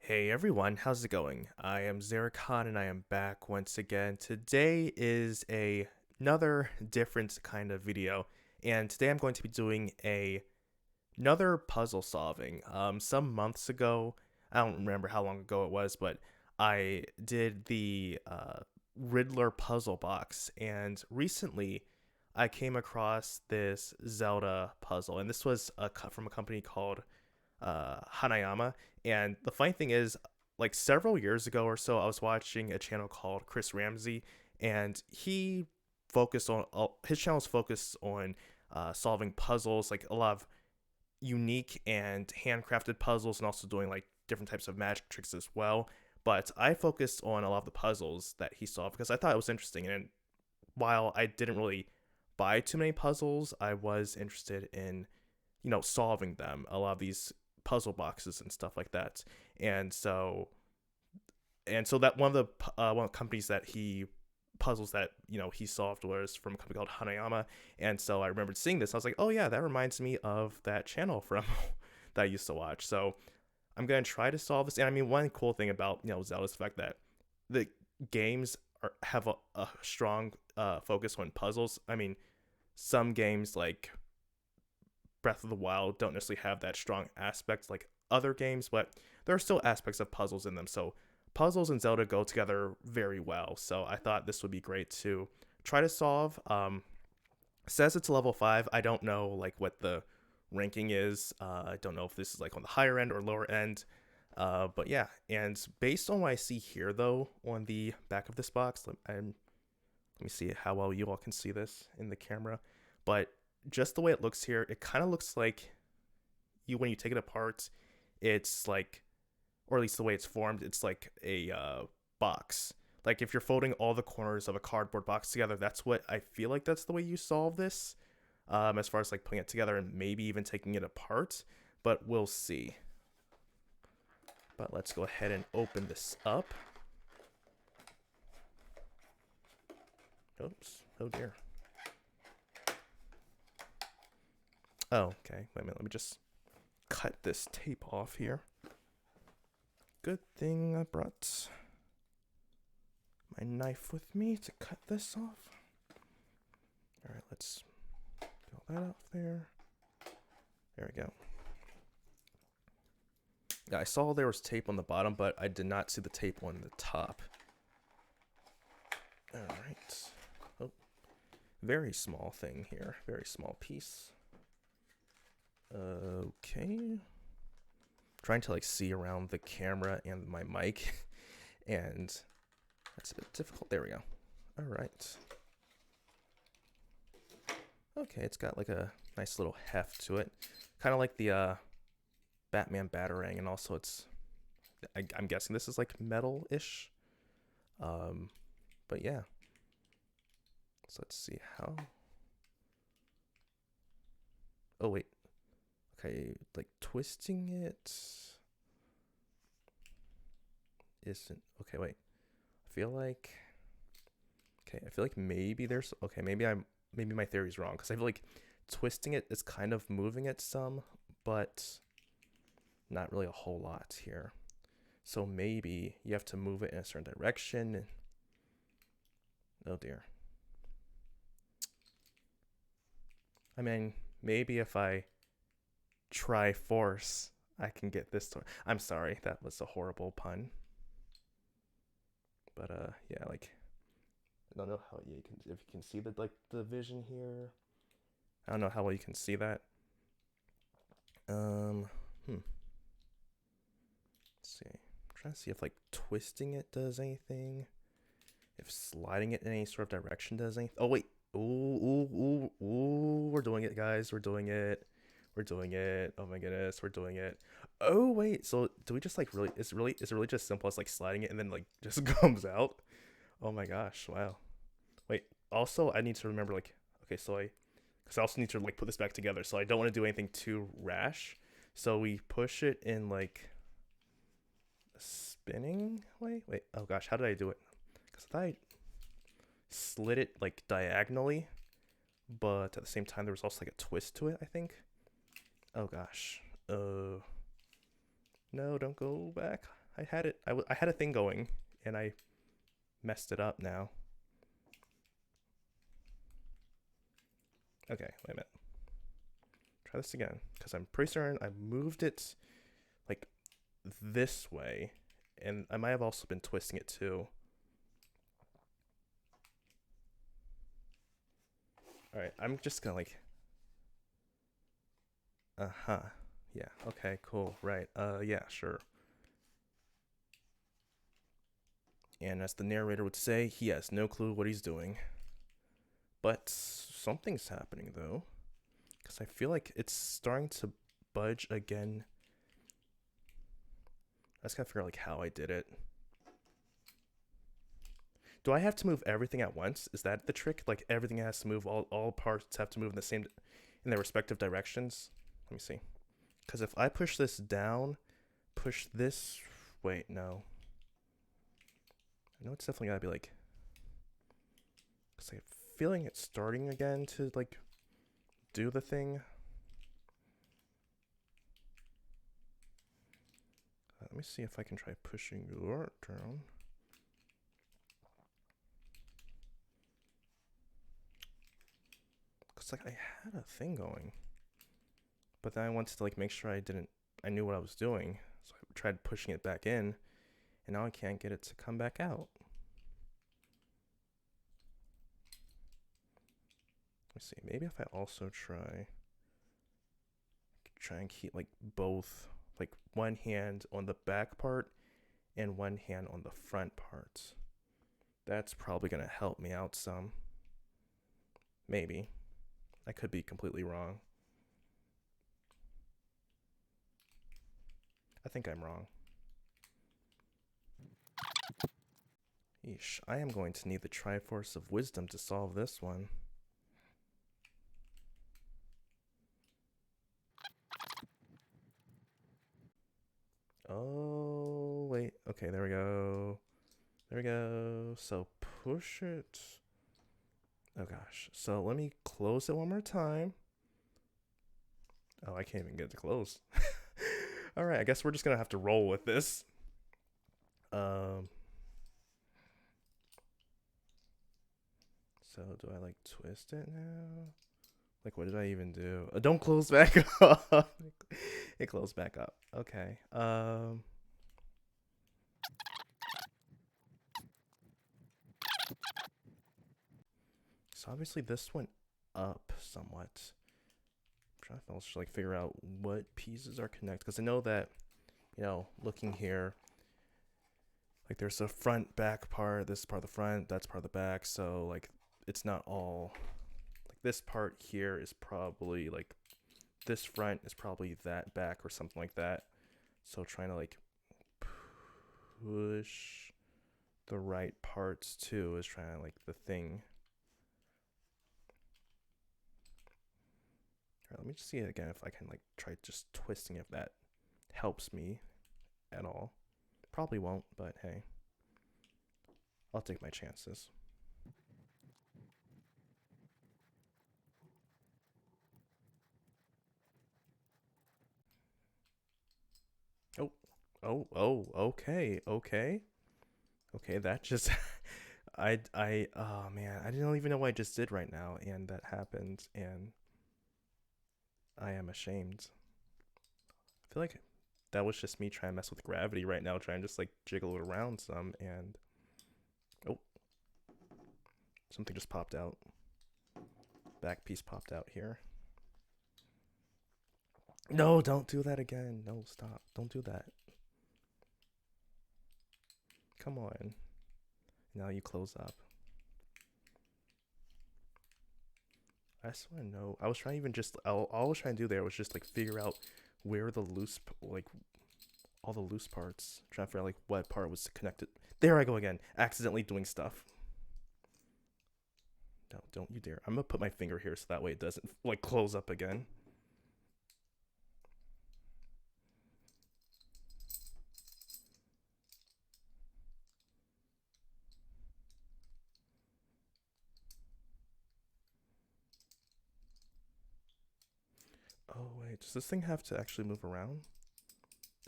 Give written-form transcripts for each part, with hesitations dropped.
Hey everyone, how's it going? I am Zeracon and I am back once again. Today is another different kind of video, and today I'm going to be doing another puzzle solving. Some months ago, I don't remember how long ago it was, but I did the Riddler puzzle box, and recently I came across this Zelda puzzle, and this was from a company called Hanayama. And the funny thing is, like several years ago or so, I was watching a channel called Chris Ramsey, and he focused on his channel is focused on solving puzzles, like a lot of unique and handcrafted puzzles, and also doing like different types of magic tricks as well. But I focused on a lot of the puzzles that he solved because I thought it was interesting. And while I didn't really buy too many puzzles, I was interested in solving them. A lot of these puzzle boxes and stuff like that. And so that one of the companies that he puzzles that he solved was from a company called Hanayama. And so I remembered seeing this. I was like, oh yeah, that reminds me of that channel from that I used to watch. So I'm gonna try to solve this. And I mean, one cool thing about Zelda is the fact that the games have a strong focus on puzzles. I mean, some games like Breath of the Wild don't necessarily have that strong aspect like other games, but there are still aspects of puzzles in them. So puzzles and Zelda go together very well. So I thought this would be great to try to solve. Says it's level 5. I don't know like what the ranking is. I don't know if this is like on the higher end or lower end. But yeah, and based on what I see here though on the back of this box, let me see how well you all can see this in the camera. But just the way it looks here, it kind of looks like when you take it apart, it's like, or at least the way it's formed, it's like a box. Like if you're folding all the corners of a cardboard box together, that's what I feel like that's the way you solve this. As far as like putting it together and maybe even taking it apart, but we'll see. But let's go ahead and open this up. Oops. Oh dear. Oh, okay. Wait a minute. Let me just cut this tape off here. Good thing I brought my knife with me to cut this off. All right, let's peel that off there. There we go. Yeah, I saw there was tape on the bottom, but I did not see the tape on the top. All right. Oh, very small thing here. Very small piece. Okay. Trying to like see around the camera and my mic, and that's a bit difficult. There we go. All right. Okay, it's got like a nice little heft to it, kind of like the Batman Batarang, and also I'm guessing this is like metal-ish. But yeah. So let's see how. Oh wait. Okay, like twisting it isn't okay. Wait, I feel like maybe there's okay. Maybe my theory is wrong because I feel like twisting it is kind of moving it some, but not really a whole lot here. So maybe you have to move it in a certain direction. Oh dear. I mean, maybe if I Triforce, I can get this to. I'm sorry, that was a horrible pun. But yeah, like I don't know how you can if you can see the vision here. I don't know how well you can see that. Let's see. I'm trying to see if like twisting it does anything. If sliding it in any sort of direction does anything. Oh wait. Ooh, we're doing it, guys. We're doing it. We're doing it. Oh my goodness, we're doing it. Oh wait, so do we just like really? Is it really just simple as like sliding it and then like just comes out? Oh my gosh, wow. Wait. Also, I need to remember like okay, so because I also need to like put this back together, so I don't want to do anything too rash. So we push it in like a spinning way. Wait. Oh gosh, how did I do it? Because I thought I slid it like diagonally, but at the same time there was also like a twist to it, I think. Oh gosh. No, don't go back. I had it. I had a thing going, and I messed it up now. Okay, wait a minute. Try this again, because I'm pretty certain I moved it like this way, and I might have also been twisting it too. All right, I'm just gonna like. Yeah. Okay. Cool. Right. Yeah. Sure. And as the narrator would say, he has no clue what he's doing. But something's happening though, because I feel like it's starting to budge again. I just gotta figure out like how I did it. Do I have to move everything at once? Is that the trick? Like everything has to move, all parts have to move in their respective directions? Let me see. Because if I push this down, push this, wait, no. I know it's definitely gotta be like, because I'm feeling it's starting again to like do the thing. Let me see if I can try pushing your down. Cause like I had a thing going, but then I wanted to like make sure I knew what I was doing. So I tried pushing it back in, and now I can't get it to come back out. Let me see. Maybe if I also try and keep like both, like one hand on the back part and one hand on the front part. That's probably gonna help me out some. Maybe. I could be completely wrong. I think I'm wrong. Yeesh, I am going to need the Triforce of Wisdom to solve this one. Oh, wait. Okay, there we go. There we go. So push it. Oh gosh. So let me close it one more time. Oh, I can't even get it to close. All right, I guess we're just gonna have to roll with this. So do I like twist it now? Like, what did I even do? Don't close back up. It closed back up. Okay. So obviously this went up somewhat. I'm trying to also like figure out what pieces are connected, because I know that, you know, looking here, like there's a front back part. This is part of the front. That's part of the back. So like it's not all like this part here is probably like this front is probably that back or something like that. So trying to like push the right parts too is trying to like the thing. All right, let me just see it again if I can like try just twisting if that helps me at all. Probably won't, but hey, I'll take my chances. Oh, okay, okay. Okay, that just oh man, I didn't even know what I just did right now, and that happened, and I am ashamed. I feel like that was just me trying to mess with gravity right now, trying to just like jiggle it around some, and oh, something just popped out. Back piece popped out here. No, don't do that again. No, stop. Don't do that. Come on. Now you close up. I just want to know. I was trying to even just all I was trying to do there was just like figure out where the loose like all the loose parts. Trying to figure out like what part was connected. There I go again. Accidentally doing stuff. No, don't you dare. I'm gonna put my finger here so that way it doesn't like close up again. Oh wait, does this thing have to actually move around?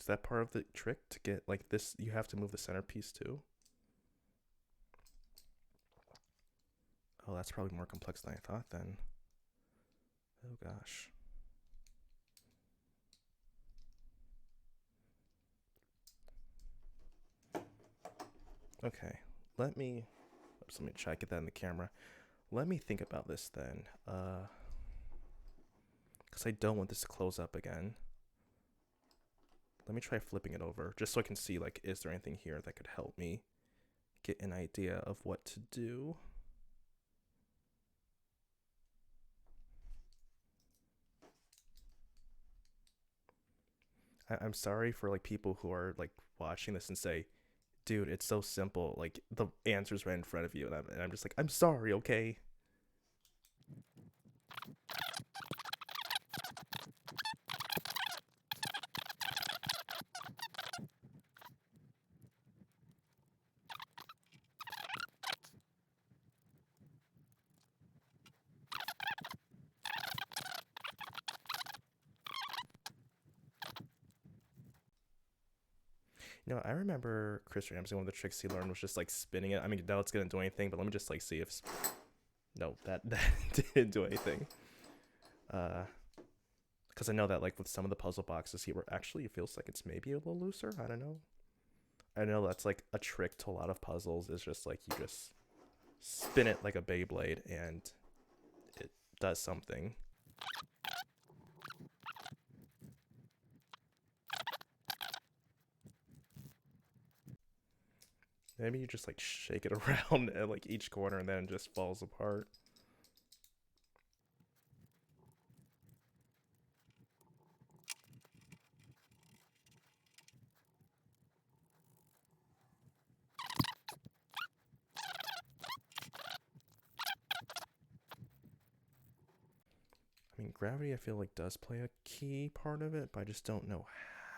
Is that part of the trick to get like this? You have to move the centerpiece too. Oh, that's probably more complex than I thought then. Oh gosh. Okay, let me try to get that in the camera. Let me think about this then. Because I don't want this to close up again. Let me try flipping it over just so I can see, like, is there anything here that could help me get an idea of what to do? I'm sorry for like people who are like watching this and say, dude, it's so simple. Like the answer's right in front of you. And I'm just like, I'm sorry, okay? You know, I remember Chris Ramsey, one of the tricks he learned was just like spinning it. I mean, now it's gonna do anything, but let me just like see if. No, that didn't do anything. Because I know that like with some of the puzzle boxes here, actually it feels like it's maybe a little looser. I don't know. I know that's like a trick to a lot of puzzles. Is just like you just spin it like a Beyblade and it does something. Maybe you just like shake it around at like each corner and then it just falls apart. I mean, gravity I feel like does play a key part of it, but I just don't know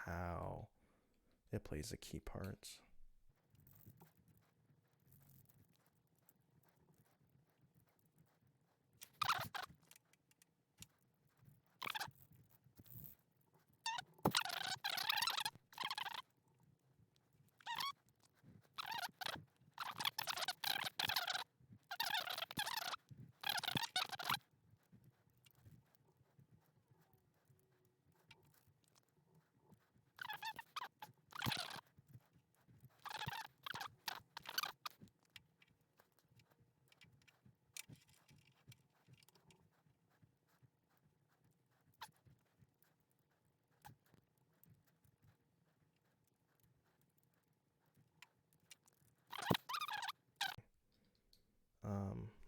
how it plays a key part.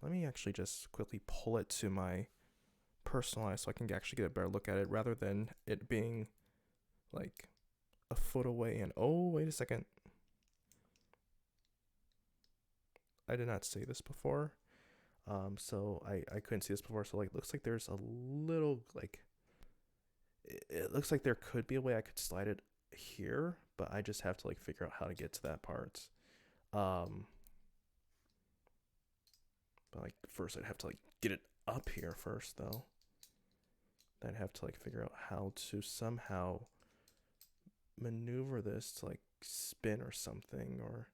Let me actually just quickly pull it to my personal eye so I can actually get a better look at it rather than it being like a foot away and oh, wait a second. I did not say this before. So I couldn't see this before. So like, looks like there's a little like, it looks like there could be a way I could slide it here, but I just have to like figure out how to get to that part. But like first I'd have to like get it up here first though. Then I'd have to like figure out how to somehow maneuver this to like spin or something or.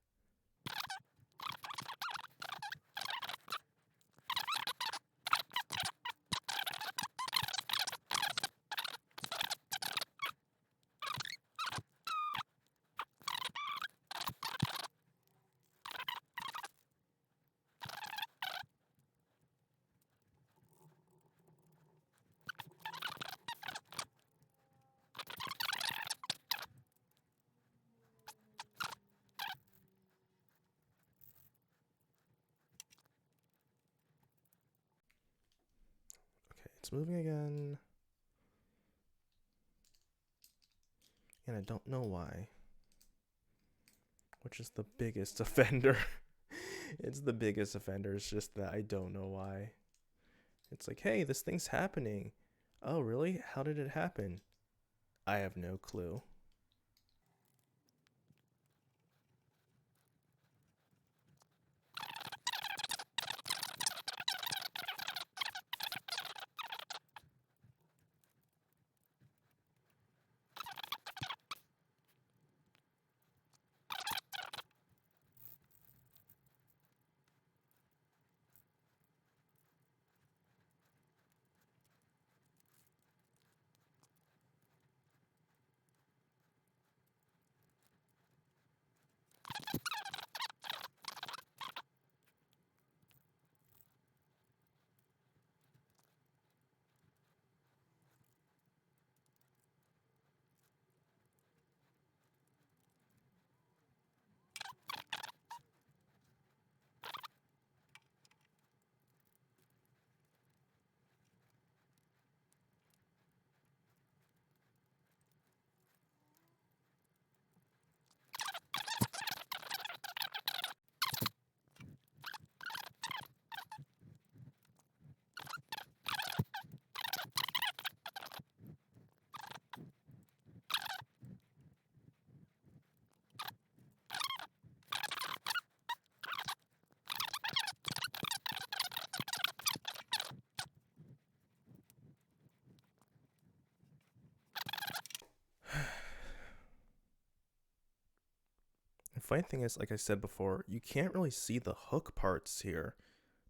Okay, it's moving again. And I don't know why. Which is the biggest offender. It's the biggest offender. It's just that I don't know why. It's like, hey, this thing's happening. Oh, really? How did it happen? I have no clue. funny thing is, like I said before, you can't really see the hook parts here.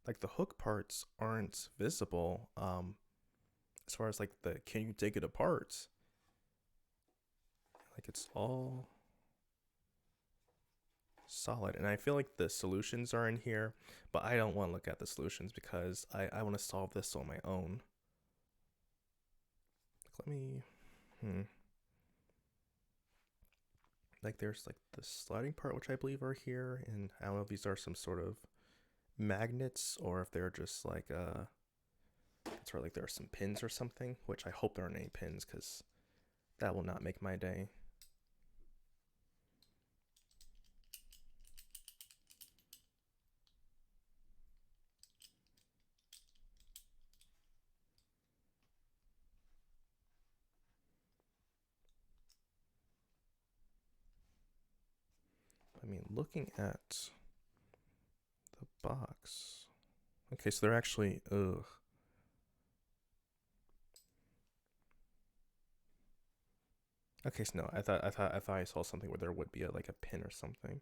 Like the hook parts aren't visible. As far as like the can you take it apart? Like it's all solid, and I feel like the solutions are in here, but I don't want to look at the solutions because I want to solve this on my own. Let me like there's like the sliding part, which I believe are here, and I don't know if these are some sort of magnets or if they're just like it's like there are some pins or something, which I hope there aren't any pins because that will not make my day. I mean, looking at the box. Okay, so they're actually, ugh. Okay, so no, I thought I saw something where there would be like a pin or something,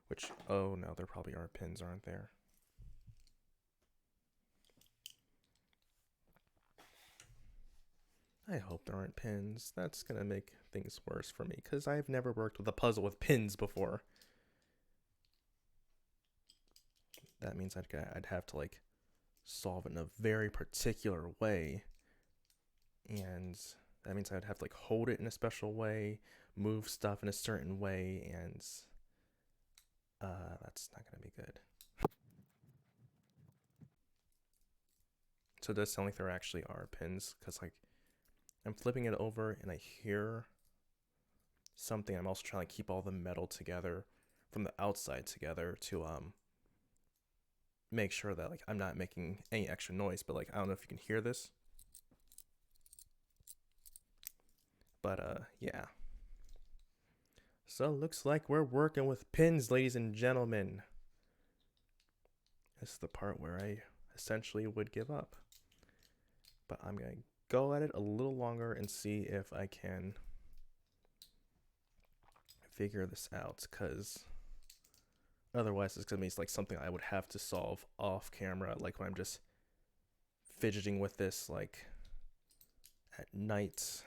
which, oh no, there probably are pins, aren't there? I hope there aren't pins. That's gonna make things worse for me because I've never worked with a puzzle with pins before. That means I'd have to like solve it in a very particular way, and that means I'd have to like hold it in a special way, move stuff in a certain way, and that's not gonna be good. So it does sound like there actually are pins because like I'm flipping it over and I hear something. I'm also trying to keep all the metal together from the outside together to make sure that like I'm not making any extra noise, but like I don't know if you can hear this. But yeah. So looks like we're working with pins, ladies and gentlemen. This is the part where I essentially would give up. But I'm gonna go at it a little longer and see if I can figure this out, because otherwise it's gonna be like something I would have to solve off camera, like when I'm just fidgeting with this like at night.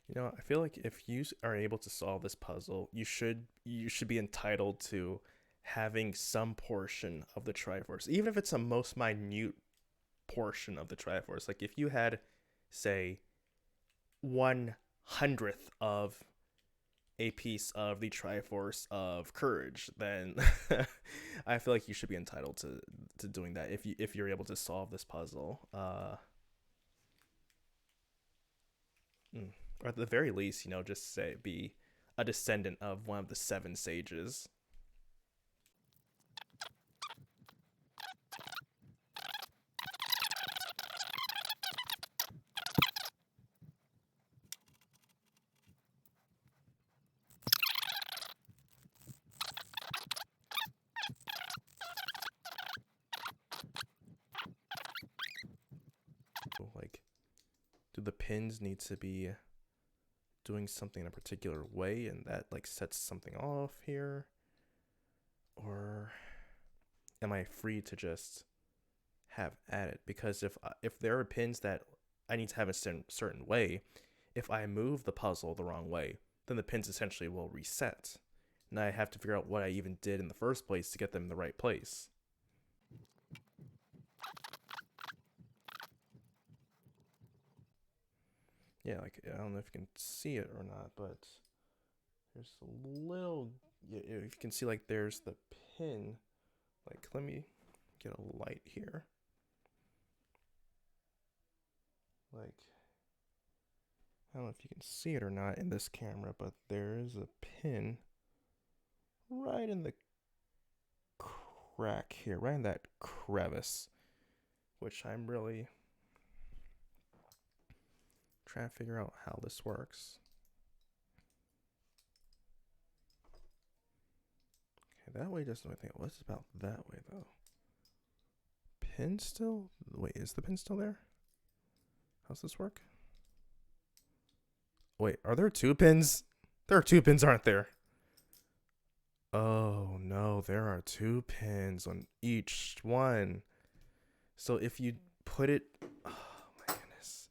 You know, I feel like if you are able to solve this puzzle, you should be entitled to having some portion of the Triforce, even if it's a most minute portion of the Triforce. Like if you had, say, 1/100th of a piece of the Triforce of Courage, then I feel like you should be entitled to doing that if you're able to solve this puzzle. Or at the very least, you know, just say be a descendant of one of the 7 sages. Like, do the pins need to be doing something in a particular way and that like sets something off here? Or am I free to just have at it? Because if there are pins that I need to have a certain way, if I move the puzzle the wrong way, then the pins essentially will reset. And I have to figure out what I even did in the first place to get them in the right place. Yeah, like I don't know if you can see it or not, but there's a little, yeah, if you can see, like there's the pin. Like, let me get a light here. Like, I don't know if you can see it or not in this camera, but there is a pin right in the crack here, right in that crevice, which I'm really trying to figure out how this works. that way doesn't really think. What's about that way though? Pin still? Wait, is the pin still there? How's this work? Wait, are there 2 pins? There are 2 pins, aren't there? Oh no, there are 2 pins on each one. So if you put it, oh my goodness,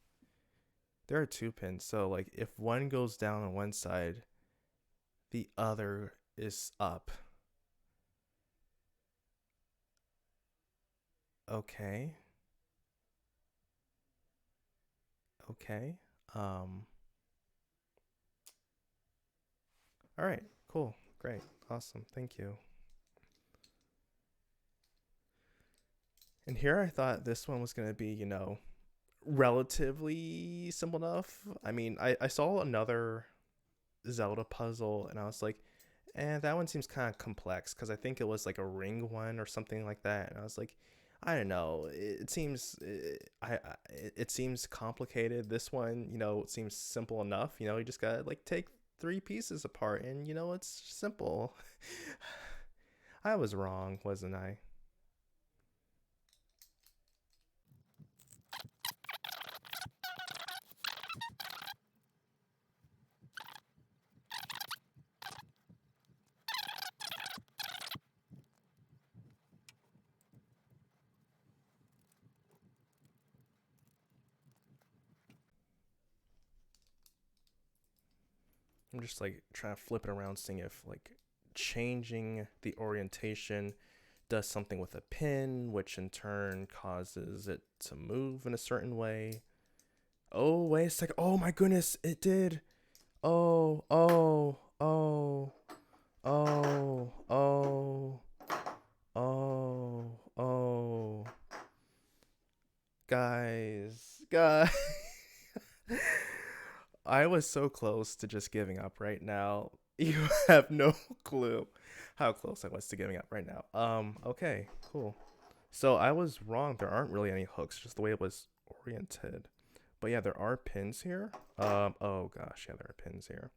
there are 2 pins. So like if one goes down on one side, the other is up. Okay. Okay. All right. Cool. Great. Awesome. Thank you. And here I thought this one was going to be, you know, relatively simple enough. I mean, I saw another Zelda puzzle and I was like, that one seems kind of complex because I think it was like a ring one or something like that. And I was like, I don't know. It seems it seems complicated. This one, you know, it seems simple enough. You know, you just gotta like take 3 pieces apart, and you know, it's simple. I was wrong, wasn't I? I'm just like trying to flip it around, seeing if like changing the orientation does something with a pin, which in turn causes it to move in a certain way. Oh, wait a second. Oh my goodness, it did. Oh, oh, oh, oh, oh, oh, oh. Guys. I was so close to just giving up right now. You have no clue how close I was to giving up right now. Okay, cool. So I was wrong. There aren't really any hooks, just the way it was oriented. But yeah, there are pins here. Oh gosh, yeah, there are pins here,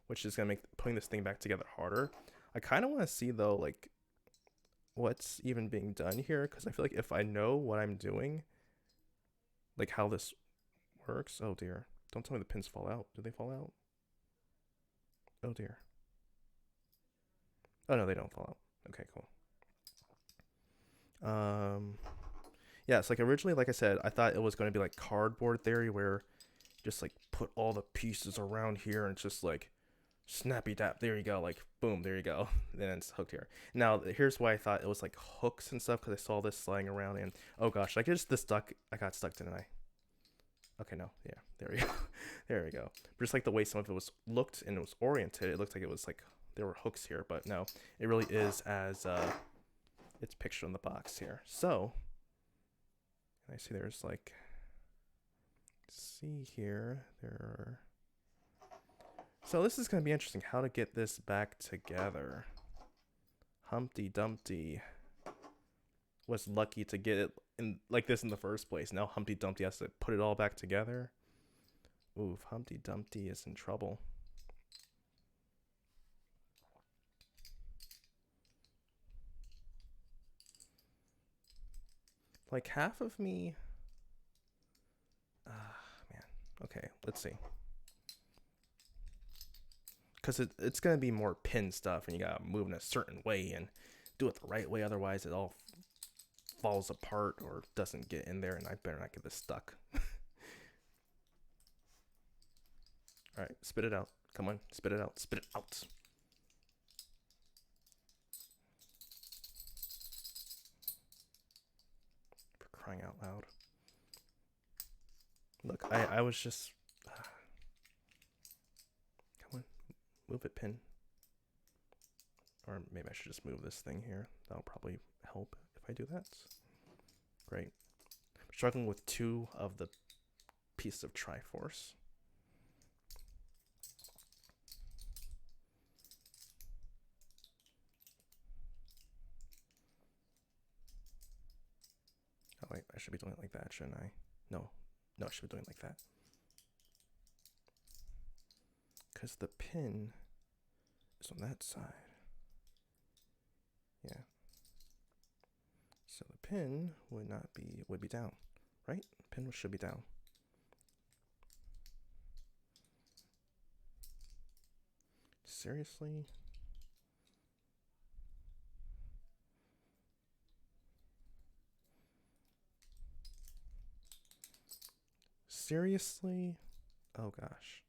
which is gonna make putting this thing back together harder. I kind of want to see though, like, what's even being done here, because I feel like if I know what I'm doing, like how this works. Oh dear, don't tell me the pins fall out. Do they fall out? Oh dear. Oh no, they don't fall out. Okay, cool. Um, yeah, it's like originally, like I said, I thought it was going to be like cardboard theory, where just like put all the pieces around here and just like snappy tap. There you go. Like boom, there you go. Then it's hooked here. Now here's why I thought it was like hooks and stuff, because I saw this sliding around and oh gosh, I just this stuck. I got stuck, didn't I? Okay, no, yeah, there we go. There we go. Just like the way some of it was looked and it was oriented, it looked like it was like there were hooks here, but no, it really is as it's pictured in the box here. So I see there's like, see here, there are. So this is gonna be interesting. How to get this back together? Humpty Dumpty was lucky to get it in like this in the first place. Now Humpty Dumpty has to put it all back together. Oof, Humpty Dumpty is in trouble. Like half of me. Man. Okay, let's see. Because it's going to be more pin stuff, and you got to move in a certain way and do it the right way. Otherwise, it all falls apart or doesn't get in there, and I better not get this stuck. All right, spit it out. Come on, spit it out. Spit it out. For crying out loud. Look, I was just... Come on, move it, pin. Or maybe I should just move this thing here. That'll probably help if I do that. Great. I'm struggling with 2 of the pieces of Triforce. Oh wait, I should be doing it like that, shouldn't I? No, I should be doing it like that. Because the pin is on that side. Yeah. So the pin would be down, right? Pin should be down. Seriously? Seriously? Oh gosh.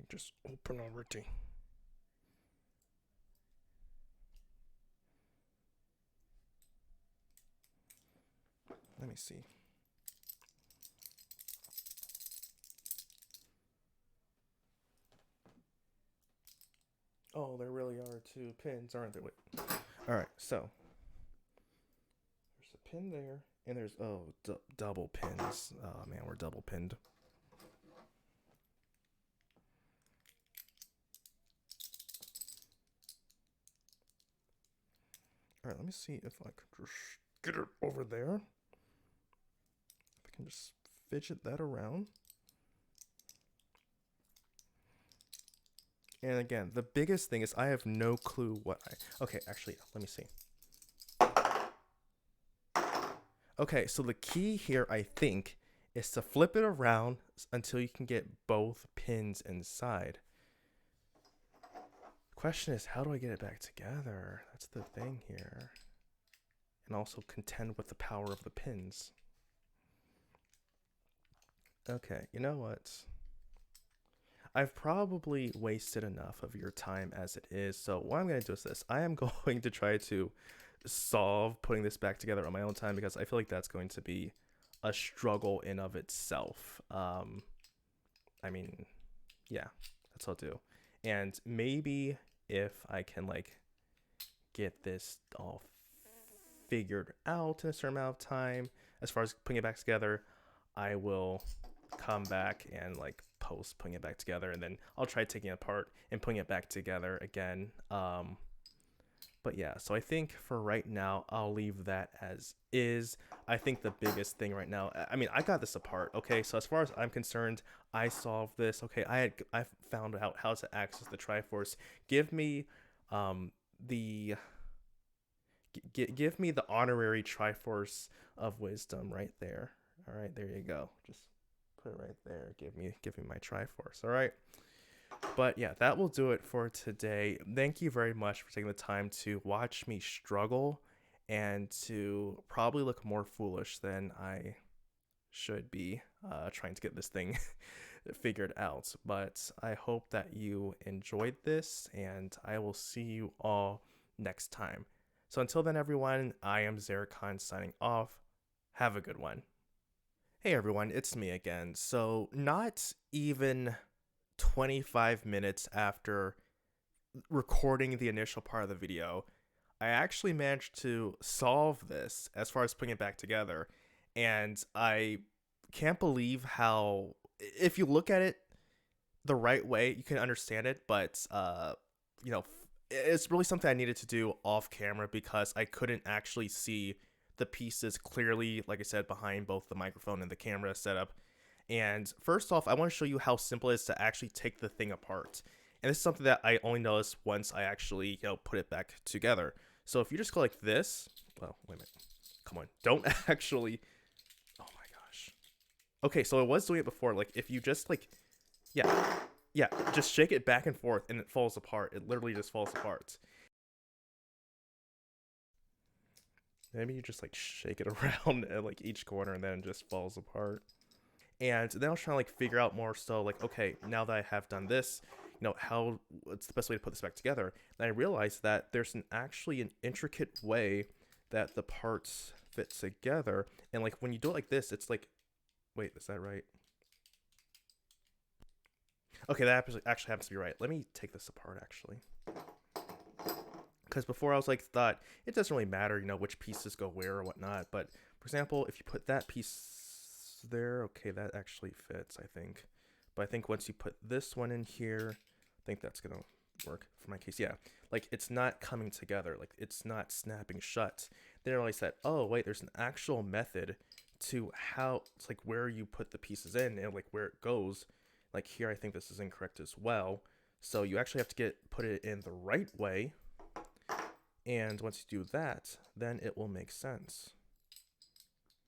Just open already. Let me see. Oh, there really are two pins, aren't there? Wait. All right, so there's a pin there, and there's double pins. Oh man, we're double pinned. All right, let me see if I could just get it over there. If I can just fidget that around. And again, the biggest thing is I have no clue what okay, actually, let me see. Okay, so the key here, I think, is to flip it around until you can get both pins inside. The question is, how do I get it back together? That's the thing here. And also contend with the power of the pins. Okay, you know what? I've probably wasted enough of your time as it is. So what I'm going to do is this. I am going to try to solve putting this back together on my own time because I feel like that's going to be a struggle in of itself. I mean, yeah, that's what I'll do. And maybe if I can like get this all figured out in a certain amount of time, as far as putting it back together, I will come back and like post putting it back together, and then I'll try taking it apart and putting it back together again. But yeah, so I think for right now, I'll leave that as is. I think the biggest thing right now, I mean, I got this apart, okay? So as far as I'm concerned, I solved this. Okay, I found out how to access the Triforce. Give me give me the honorary Triforce of Wisdom right there. All right, there you go. Just put it right there. Give me my Triforce. All right. But yeah, that will do it for today. Thank you very much for taking the time to watch me struggle and to probably look more foolish than I should be trying to get this thing figured out. But I hope that you enjoyed this, and I will see you all next time. So until then, everyone, I am iamxeracon signing off. Have a good one. Hey everyone, it's me again. So not even 25 minutes after recording the initial part of the video, I actually managed to solve this as far as putting it back together. And I can't believe how, if you look at it the right way, you can understand it. But, you know, it's really something I needed to do off camera because I couldn't actually see the pieces clearly, like I said, behind both the microphone and the camera setup. And first off, I want to show you how simple it is to actually take the thing apart. And this is something that I only noticed once I actually, put it back together. So if you just go like this, well, wait a minute. Come on, don't actually. Oh my gosh. Okay, so I was doing it before. Like if you just yeah, just shake it back and forth and it falls apart. It literally just falls apart. Maybe you just like shake it around at like each corner and then it just falls apart. And then I was trying to like figure out more so like, okay, now that I have done this, what's the best way to put this back together? And I realized that there's actually an intricate way that the parts fit together. And like when you do it like this, it's like, wait, is that right? Okay, that actually happens to be right. Let me take this apart actually. Because before I was like, thought it doesn't really matter, which pieces go where or whatnot. But for example, if you put that piece there, okay, that actually fits, I think. But I think once you put this one in here, I think that's gonna work for my case. Yeah, like it's not coming together, like it's not snapping shut. Then I realized that, oh wait, there's an actual method to how it's like where you put the pieces in and like where it goes. Like here, I think this is incorrect as well. So you actually have to put it in the right way. And once you do that, then it will make sense.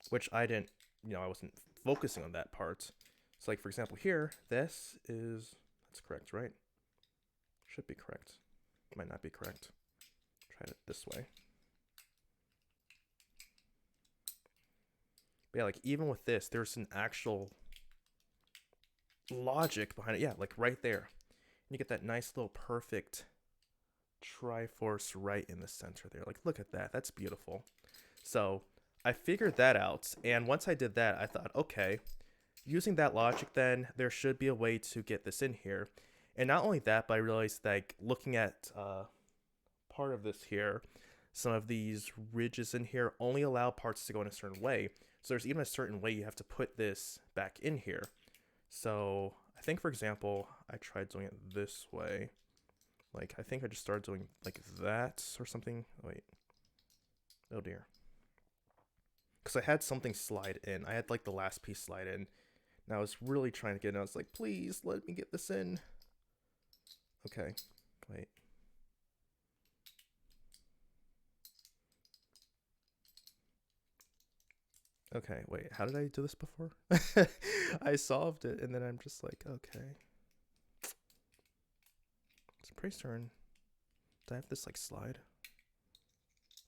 Which I didn't, I wasn't focusing on that part. So like, for example, here, that's correct, right? Should be correct. Might not be correct. Try it this way. But yeah, like even with this, there's an actual logic behind it. Yeah, like right there. And you get that nice little perfect Triforce right in the center there. Like, look at that. That's beautiful. So I figured that out. And once I did that, I thought, okay, using that logic, then there should be a way to get this in here. And not only that, but I realized, like, looking at part of this here, some of these ridges in here only allow parts to go in a certain way. So there's even a certain way you have to put this back in here. So I think, for example, I tried doing it this way. Like, I think I just started doing like that or something. Wait. Oh dear. Because I had something slide in. I had like the last piece slide in. And I was really trying to get in. I was like, please let me get this in. Okay. Wait. Okay, wait. How did I do this before? I solved it, and then I'm just like, okay. It's pretty certain. Do I have this like slide?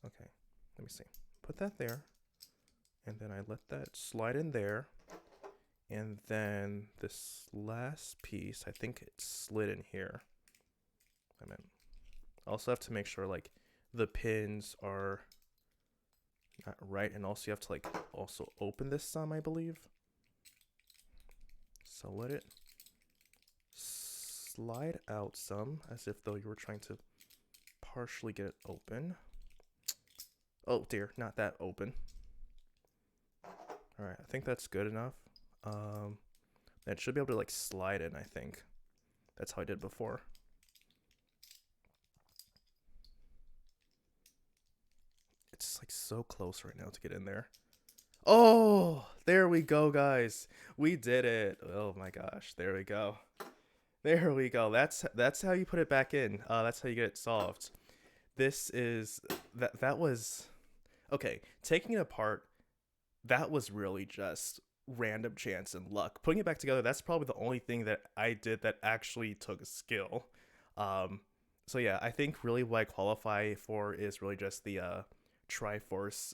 Okay, let me see. Put that there, and then I let that slide in there, and then this last piece, I think it slid in here. I also have to make sure like the pins are not right, and also you have to like also open this some, I believe. So let it slide out some, as if though you were trying to partially get it open. Oh dear, not that open. All right, I think that's good enough. It should be able to like slide in, I think. That's how I did before. It's like so close right now to get in there. Oh, there we go, guys. We did it. Oh my gosh, there we go. There we go. That's how you put it back in. That's how you get it solved. This is that was okay. Taking it apart, that was really just random chance and luck. Putting it back together, that's probably the only thing that I did that actually took a skill. So yeah, I think really what I qualify for is really just the Triforce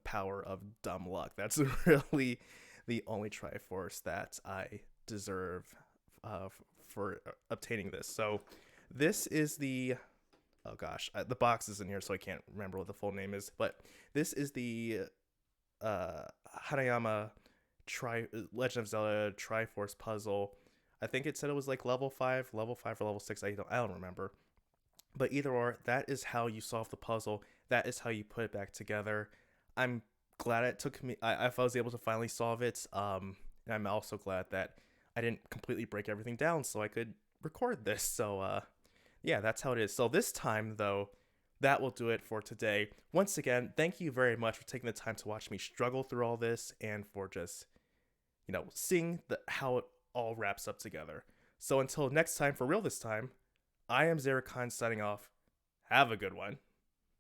power of dumb luck. That's really the only Triforce that I deserve for obtaining this. So this is the oh gosh, the box is in here, so I can't remember what the full name is. But this is the Hanayama Legend of Zelda Triforce puzzle. I think it said it was like level 5 or level 6. I don't remember. But either or, that is how you solve the puzzle. That is how you put it back together. I'm glad it took me. I was able to finally solve it. And I'm also glad that I didn't completely break everything down, so I could record this. So yeah, that's how it is. So this time though, that will do it for today. Once again, thank you very much for taking the time to watch me struggle through all this and for just, seeing how it all wraps up together. So until next time, for real this time, I am iamxeracon signing off. Have a good one.